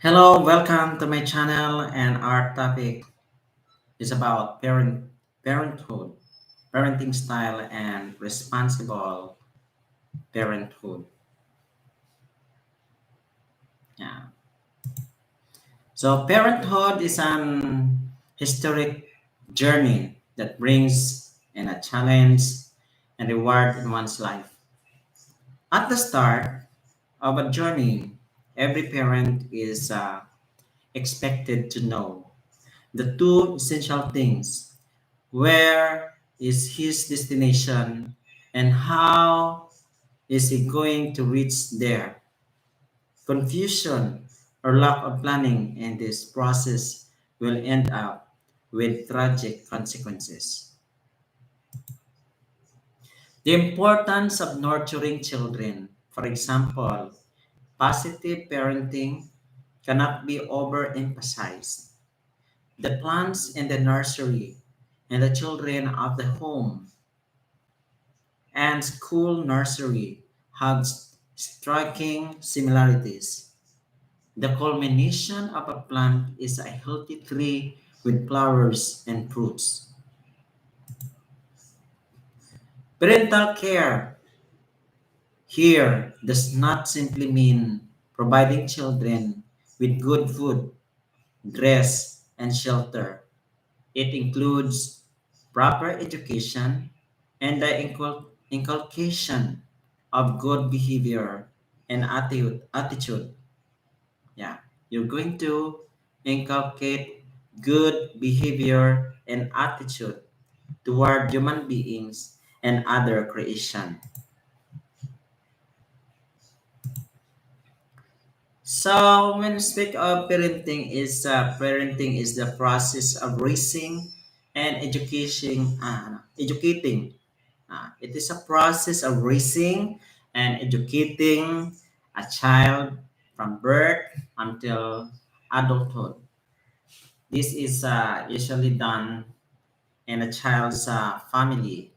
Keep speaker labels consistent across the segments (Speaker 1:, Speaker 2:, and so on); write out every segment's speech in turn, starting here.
Speaker 1: Hello, welcome to my channel, and our topic is about parenthood, parenting style, and responsible parenthood. Yeah. So parenthood is an historic journey that brings in a challenge and reward in one's life. At the start of a journey, every parent is expected to know the two essential things: where is his destination and how is he going to reach there? Confusion or lack of planning in this process will end up with tragic consequences. The importance of nurturing children, for example, positive parenting, cannot be overemphasized. The plants in the nursery and the children of the home and school nursery have striking similarities. The culmination of a plant is a healthy tree with flowers and fruits. Parental care here does not simply mean providing children with good food, dress, and shelter. It includes proper education and the inculcation of good behavior and attitude. Yeah, you're going to inculcate good behavior and attitude toward human beings and other creation. So when we speak of parenting is the process of raising and educating. It is a process of raising and educating a child from birth until adulthood. This is usually done in a child's family,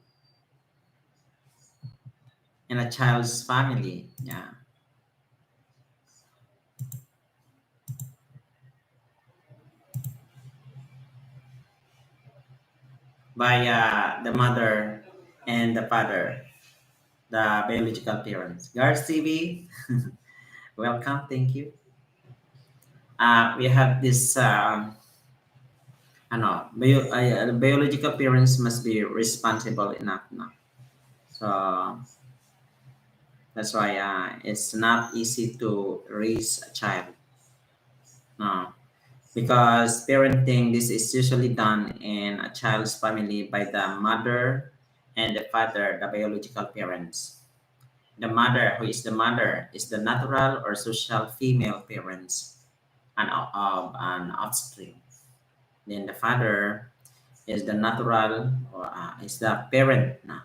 Speaker 1: yeah, by the mother and the father, the biological parents. Guards TV, welcome, thank you. We have this, biological parents must be responsible enough now. So that's why it's not easy to raise a child now, because parenting this is usually done in a child's family by the mother and the father, the biological parents. The mother, who is the mother, is the natural or social female parents of an offspring. Then the father is the natural, or is the parent now.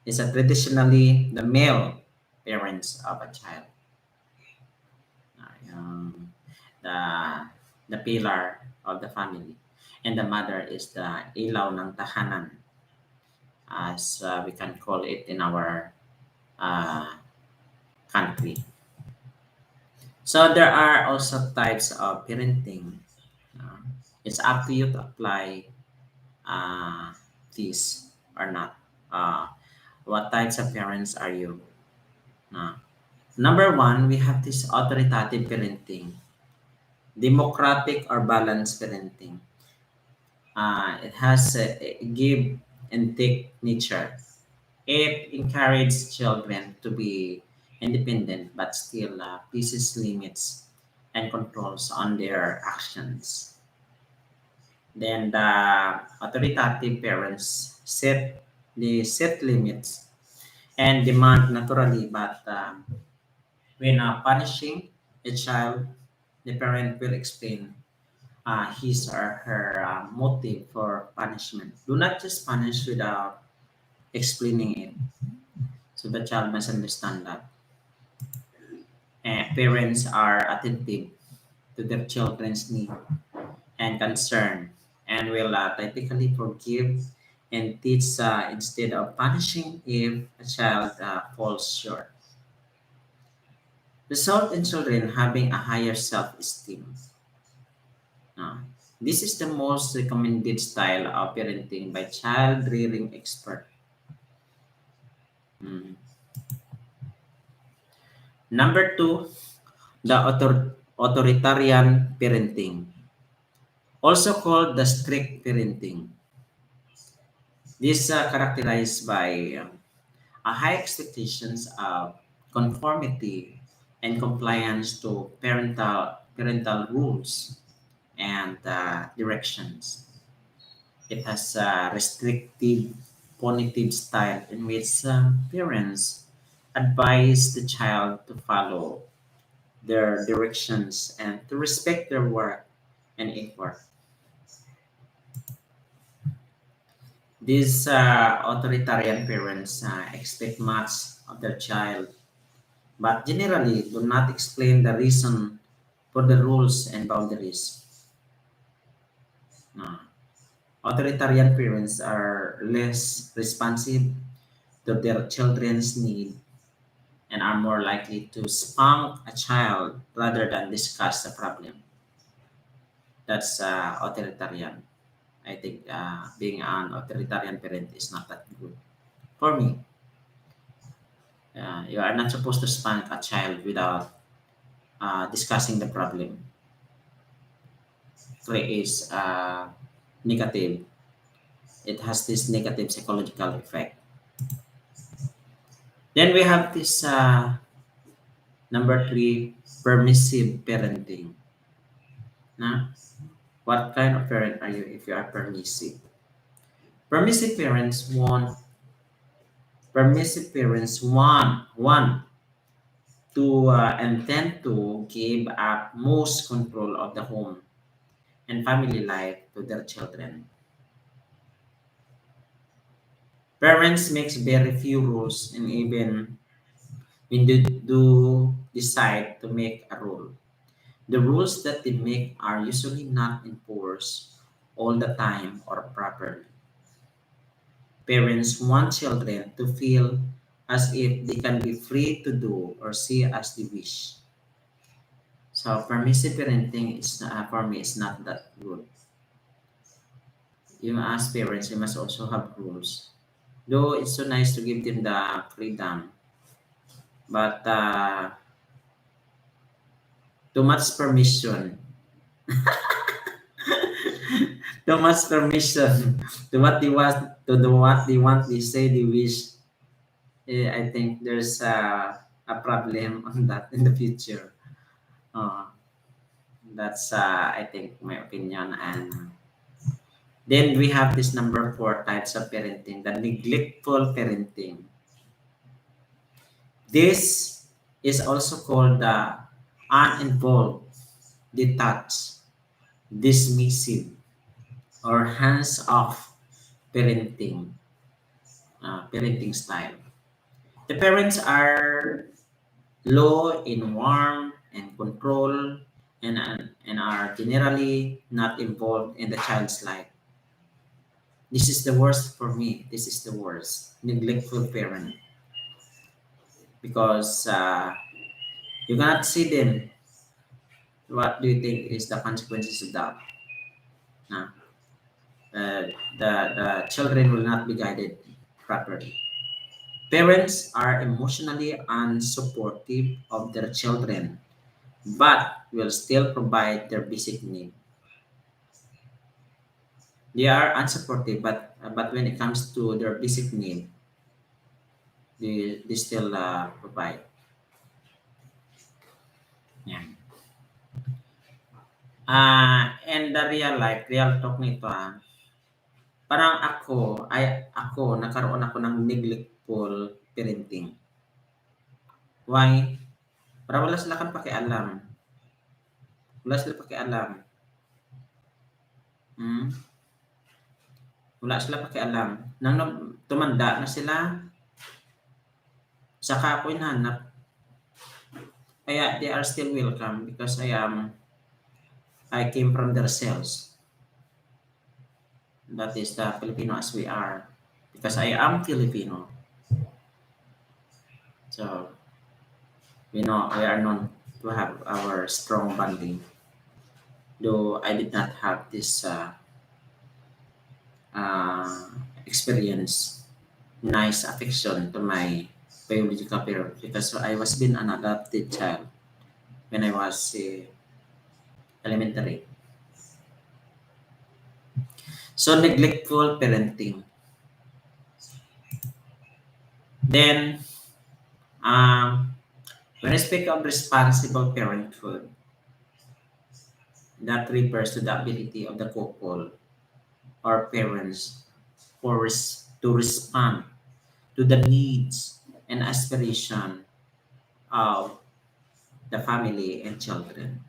Speaker 1: Is a traditionally the male parents of a child. The pillar of the family, and the mother is the ilaw ng tahanan, as we can call it in our uh, country. So there are also types of parenting. Uh, it's up to you to apply uh, this or not. What types of parents are you? Uh, Number one, we have this authoritative parenting, democratic or balanced parenting. It has a give and take nature. It encourages children to be independent but still places limits and controls on their actions. Then the authoritative parents set limits and demand naturally, but when punishing a child, the parent will explain his or her motive for punishment. Do not just punish without explaining it. So the child must understand that. Parents are attentive to their children's need and concern, and will typically forgive and teach instead of punishing if a child falls short. result in children having a higher self-esteem. Uh, this is the most recommended style of parenting by child rearing expert. Mm. Number two, the authoritarian parenting, also called the strict parenting. This characterized by a high expectations of conformity and compliance to parental rules and directions. It has a restrictive, punitive style in which parents advise the child to follow their directions and to respect their work and effort. These authoritarian parents expect much of their child, but generally do not explain the reason for the rules and boundaries. Uh, Authoritarian parents are less responsive to their children's need and are more likely to spank a child rather than discuss the problem. That's authoritarian. I think being an authoritarian parent is not that good. For me, you are not supposed to spank a child without discussing the problem. Three is negative. It has this negative psychological effect. Then we have this number three, permissive parenting. Na? What kind of parent are you if you are permissive? Permissive parents want permissive parents want to and tend to give up most control of the home and family life to their children. Parents makes very few rules, and even when they do decide to make a rule, the rules that they make are usually not enforced all the time or properly. Parents want children to feel as if they can be free to do or see as they wish. So permissive parenting is for me is not that good. You as parents, you must also have rules. Though it's so nice to give them the freedom, but too much permission, too much permission to what they want, to do what they want, they say they wish. I think there's a problem on that in the future. Uh, that's I think my opinion. And then we have this number four types of parenting, the neglectful parenting. This is also called the uninvolved, detached, dismissive, or hands-off parenting style. The parents are low in warmth and control and are generally not involved in the child's life. This is the worst for me. This is the worst. Neglectful parent because you cannot see them. What do you think is the consequences of that? Uh, the children will not be guided properly. Parents are emotionally unsupportive of their children, but will still provide their basic need. They are unsupportive, but when it comes to their basic need, they still provide. Yeah. And the real talk nito parang ako, nagkaroon ako ng neglectful parenting. Why? Para wala sila kang pakialam. Wala sila pakialam. Hmm? Wala sila pakialam. Tumanda na sila, saka ako hinahanap. Kaya they are still welcome because I came from their cells. That is the Filipino as we are. Because I am Filipino. So We are known to have our strong bonding. Though I did not have this uh, experience, nice affection to my biological parent because I was being an adopted child when I was elementary. So neglectful parenting. Then, um, when I speak of responsible parenthood, that refers to the ability of the couple or parents to respond to the needs and aspiration of the family and children.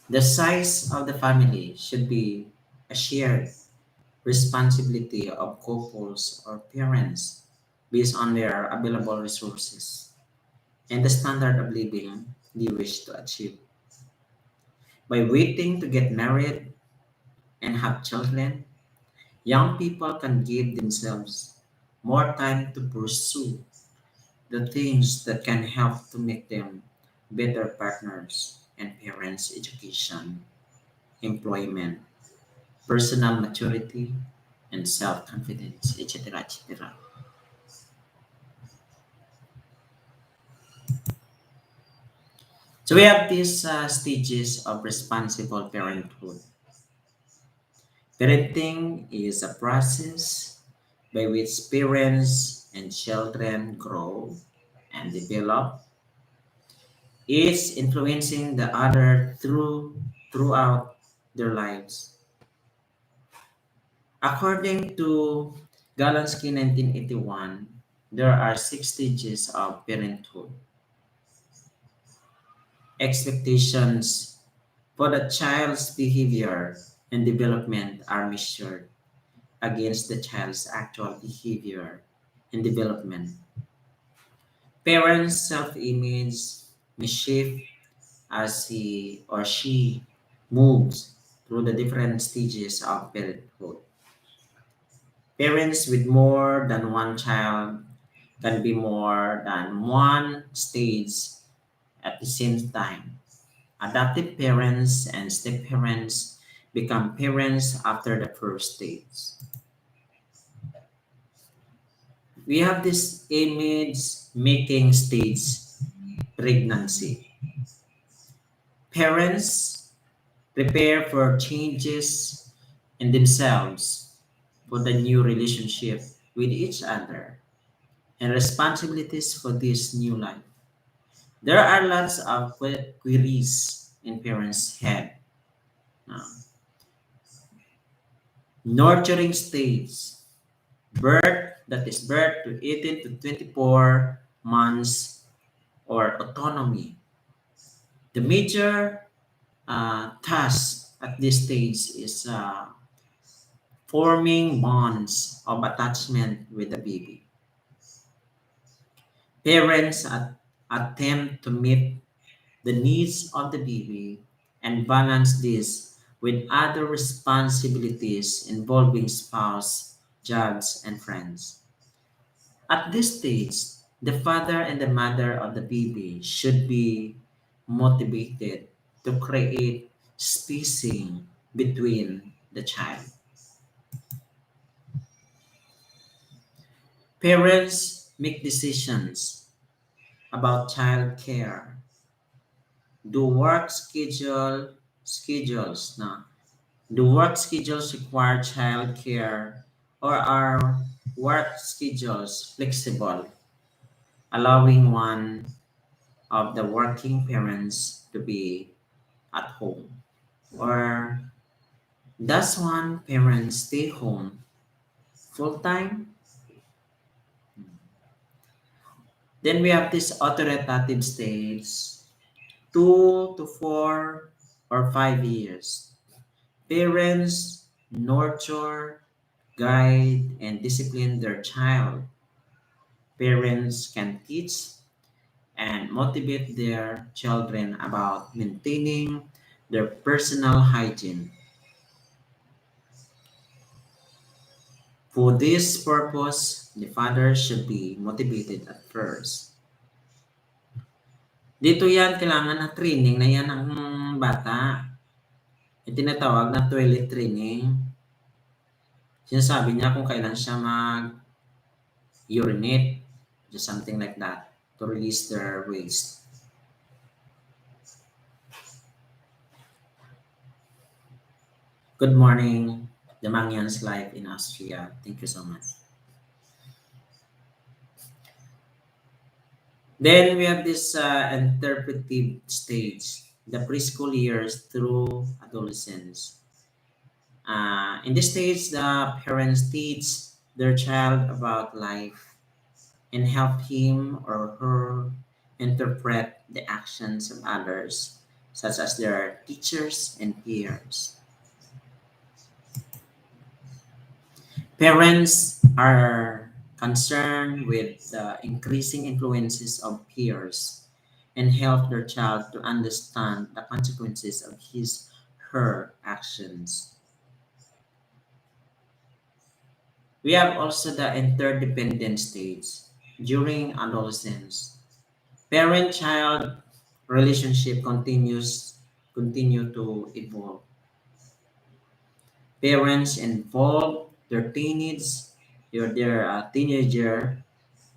Speaker 1: The size of the family should be a shared responsibility of couples or parents based on their available resources and the standard of living they wish to achieve. By waiting to get married and have children, young people can give themselves more time to pursue the things that can help to make them better partners and parents, education, employment, personal maturity, and self-confidence, etc., etc. So we have these stages of responsible parenthood. Parenting is a process by which parents and children grow and develop, each influencing the other throughout their lives. According to Galansky 1981, there are six stages of parenthood. Expectations for the child's behavior and development are measured against the child's actual behavior and development. Parents' self image may shift as he or she moves through the different stages of parenthood. Parents with more than one child can be more than one stage at the same time. Adoptive parents and step parents become parents after the first stage. We have this image making stage pregnancy. Parents prepare for changes in themselves for the new relationship with each other and responsibilities for this new life. There are lots of queries in parents' head. Now, nurturing stage, birth, that is birth to 18 to 24 months or autonomy. The major task at this stage is forming bonds of attachment with the baby. Parents attempt to meet the needs of the baby and balance this with other responsibilities involving spouse, jobs, and friends. At this stage, the father and the mother of the baby should be motivated to create spacing between the child. Parents make decisions about child care. Do work schedules now? Do work schedules require child care or are work schedules flexible, allowing one of the working parents to be at home? Or does one parent stay home full time? Then we have this authoritative stage, 2 to 4 or 5 years. Parents nurture, guide, and discipline their child. Parents can teach and motivate their children about maintaining their personal hygiene. For this purpose, the father should be motivated at first. Dito yan, kailangan na training na yan ng bata. Yung tinatawag na toilet training. Sinasabi niya kung kailan siya mag-urinate, just something like that, to release their waste. Good morning, the Mangyan's life in Austria. Thank you so much. Then we have this interpretive stage, the preschool years through adolescence. In this stage, the parents teach their child about life and help him or her interpret the actions of others, such as their teachers and peers. Parents are concerned with the increasing influences of peers and help their child to understand the consequences of his her actions. We have also the interdependent stage during adolescence. Parent-child relationship continue to evolve. Parents involve their teenager,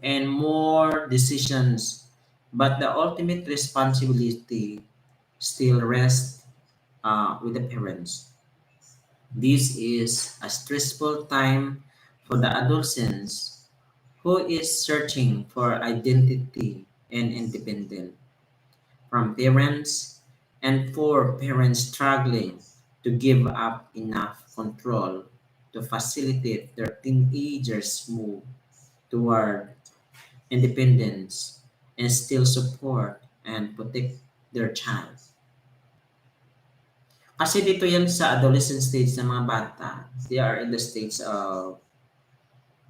Speaker 1: and more decisions, but the ultimate responsibility still rests with the parents. This is a stressful time for the adolescents who is searching for identity and independence from parents, and for parents struggling to give up enough control to facilitate their teenagers' move toward independence and still support and protect their child. Kasi dito yan sa adolescent stage ng mga bata, they are in the stage of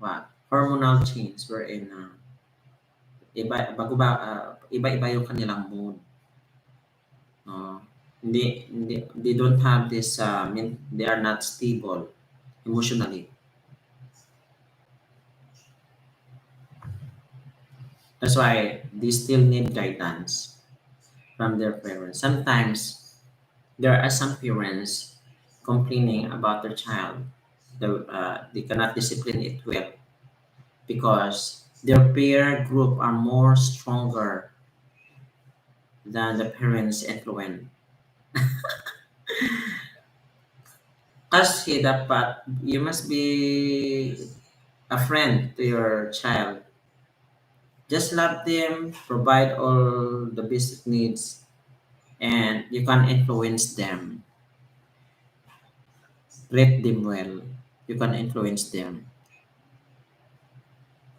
Speaker 1: what? Hormonal change wherein iba-iba yung kanilang mood. Uh, they don't have this, they are not stable emotionally. That's why they still need guidance from their parents. Sometimes there are some parents complaining about their child. They cannot discipline it well because their peer group are more stronger than the parents' influence. Kasi dapat, you must be a friend to your child. Just love them, provide all the basic needs, and you can influence them. Treat them well. You can influence them.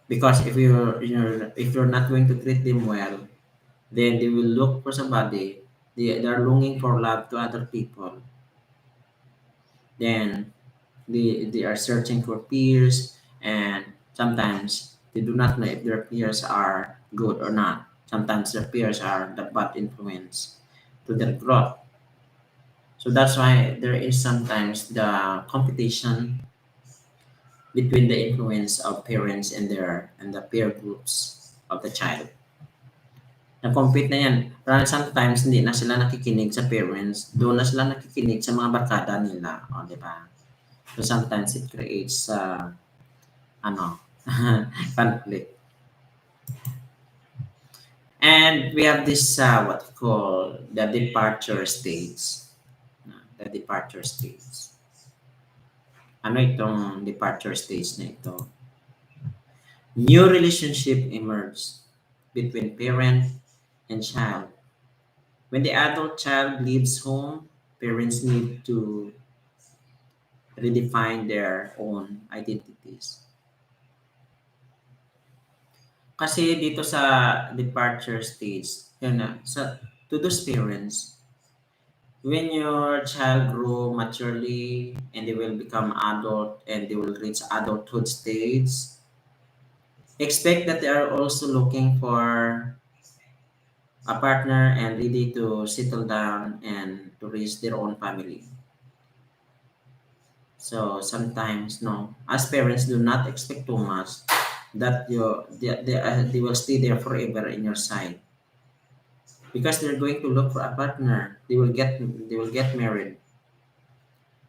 Speaker 1: Because if you're not going to treat them well, then they will look for somebody. They are longing for love to other people. Then they are searching for peers, and sometimes they do not know if their peers are good or not. Sometimes their peers are the bad influence to their growth. So that's why there is sometimes the competition between the influence of parents and the peer groups of the child. Na-compete na yan. Parang sometimes hindi na sila nakikinig sa parents, doon na sila nakikinig sa mga barkada nila. O, di ba? So sometimes it creates ano, conflict. And we have this what we call the departure stage. The departure stage. Ano itong departure stage na ito? New relationship emerge between parent and child. When the adult child leaves home, parents need to redefine their own identities. Kasi dito sa departure stage, yun na, to those parents, when your child grow maturely and they will become adult and they will reach adulthood stage, expect that they are also looking for a partner and ready to settle down and to raise their own family. So sometimes, no, as parents, do not expect too much that they will stay there forever in your side because they're going to look for a partner. They will get married.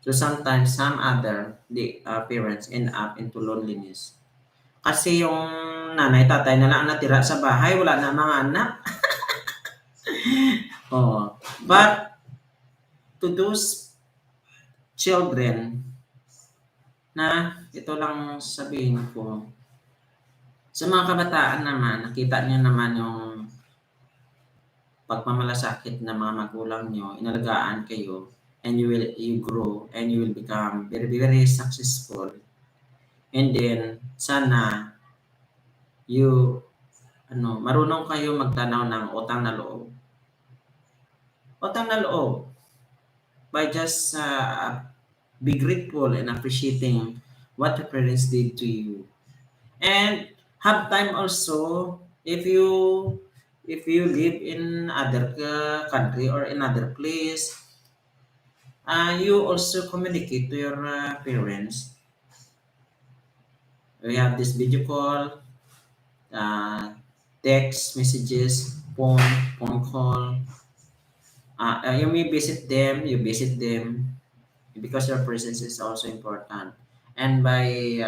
Speaker 1: So sometimes some other parents end up into loneliness. Kasi yung nanay, tatay na lang ang natira sa bahay, wala na mga anak. Oh. But to those children na ito lang sabihin ko, sa mga kabataan naman, nakita niyo naman yung pagmamalasakit ng mga magulang niyo, inalagaan kayo, and you grow and you will become very very successful. And then sana you marunong kayo magtanaw ng utang na loob. Utang na loob by just be grateful and appreciating what your parents did to you. And have time also if you live in other country or in other place, you also communicate to your parents. We have this video call, uh, text messages, phone call. You may visit them, you visit them because your presence is also important. And by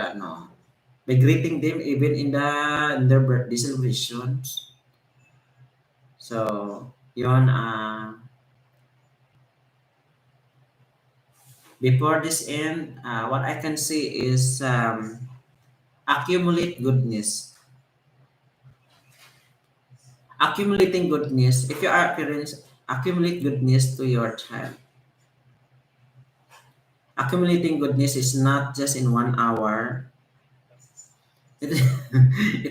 Speaker 1: greeting them even in their birthday celebrations. So, yun, before this end, what I can say is accumulate goodness. Accumulating goodness, if you are parents, accumulate goodness to your child. Accumulating goodness is not just in 1 hour. It,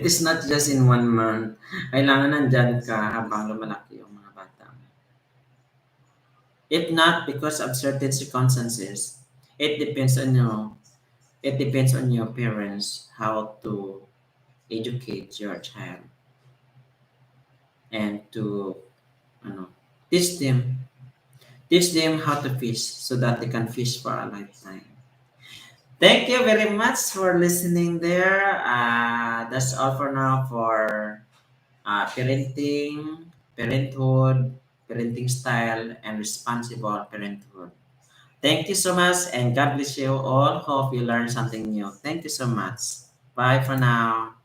Speaker 1: it is not just in 1 month. Kailangan nandyan ka habang lumalaki yung mga bata. If not because of certain circumstances, it depends on you. It depends on your parents how to educate your child and to ano, teach them teach them how to fish so that they can fish for a lifetime. Thank you very much for listening there. That's all for now for parenthood, parenting style, and responsible parenthood. Thank you so much, and God bless you all. Hope you learned something new. Thank you so much. Bye for now.